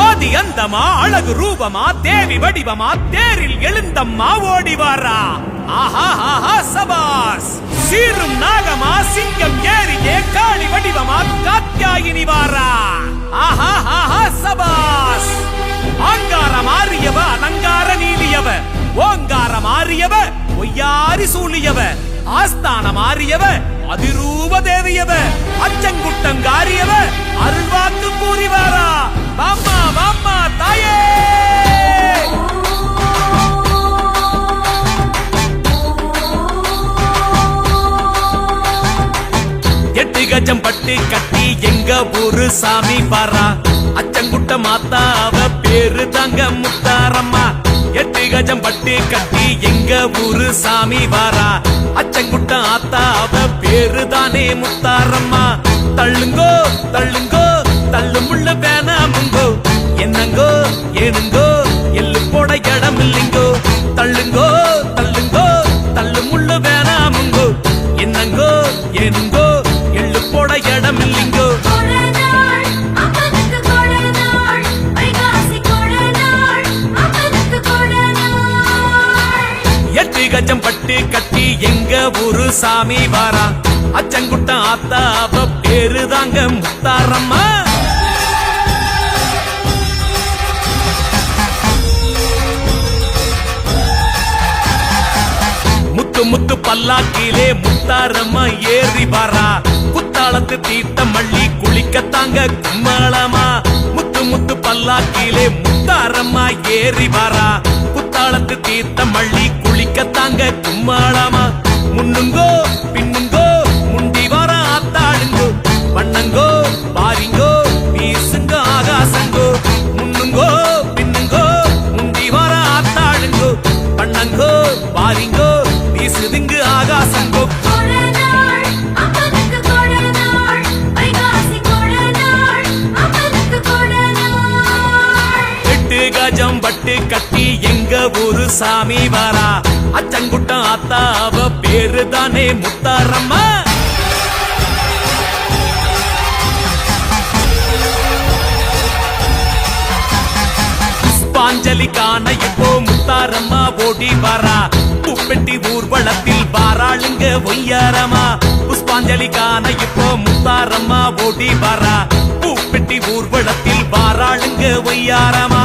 ஆதி அந்தமா அழகு ரூபமா தேவி வடிவமா தேரில் எழுந்தம்மா ஓடிவாரா. ஆஹா ஆஹா சபாஸ். சீரும் நாகமா சிங்கம் ஏறியே காளி வடிவமா காத்யாயினி வாரா. ஆஹா ஆஹா சபாஸ். ஆங்கார மாறியவ அலங்கார நீலியவ ஓங்கார மாறியவ ஒய்யாரி சூழியவ ஆஸ்தான மாறியவ அதிரூப தேவியவ அச்சங்குட்டங்காரியவ அருள்வாக்கு கூறிவாரா. வாம்மா வாம்மா தாயே. எட்டு கஜம் பட்டு கட்டி எங்க ஊரு சாமி பாரா. அச்சங்குட்ட மாத்தா அவ பேரு தாங்க முத்தாரம்மா. எட்டு கஜம் பட்டு கட்டி எங்க ஊரு சாமி வாரா. அச்சங்குட்ட ஆத்தா அவ பேரு தானே முத்தாரம்மா. தள்ளுங்கோ தள்ளுங்கோ தள்ளு முள்ள வேணாமுங்கோ என்னங்கோ ஏனுங்கோ எள்ளு போட இடம் இல்லைங்கோ. தள்ளுங்கோ தள்ளுங்கோ தள்ளு முள்ள வேணாமுங்கோ என்னங்கோ ஏனுங்கோ எள்ளு போட இடம் இல்லைங்கோ. எட்டு கஜம் பட்டு கட்டி எங்க ஊரு சாமி வாரா. அச்சங்குட்ட ஆத்தா அவ பேரு தாங்க முத்தாரம்மா. முத்து முத்து பல்லாக்கிலே முத்தாரம்மா ஏறி வாரா. குத்தாளத்து தீர்த்த மல்லி குளிக்கத்தாங்க கும்மாளமா. முத்து முத்து பல்லாக்கிலே முத்தாரம்மா ஏறி வாரா. குத்தாளத்து தீர்த்த மல்லி குளிக்கத்தாங்க கும்மாளமா. முன்னுங்கோ பின்னுங்கோ முண்டி வர ஆத்தாளுங்கோ பண்ணங்கோ பாரிங்கோ வீசுங்க ஆகாசங்கோ. முன்னுங்கோ பின்னுங்கோ முண்டி வர ஆத்தாளுங்கோ பண்ணங்கோ பாரிங்கோ வீசுதிங்கு ஆகாசங்கோ. எட்டு கஜம் பட்டு கட்டி எங்க ஊரு சாமி வாரா. அச்சங்குட்ட ஆத்தா அவ பேரு தானே முத்தாரம்மா. புஷ்பாஞ்சலி காண இப்போ முத்தாரம்மா ஓடி வாரா. பூப்பெட்டி ஊர்வலத்தில் வாராளுங்க ஒய்யாரமா. புஷ்பாஞ்சலி காண இப்போ முத்தாரம்மா ஓடி வாரா. பூப்பெட்டி ஊர்வலத்தில் வாராளுங்க ஒய்யாரமா.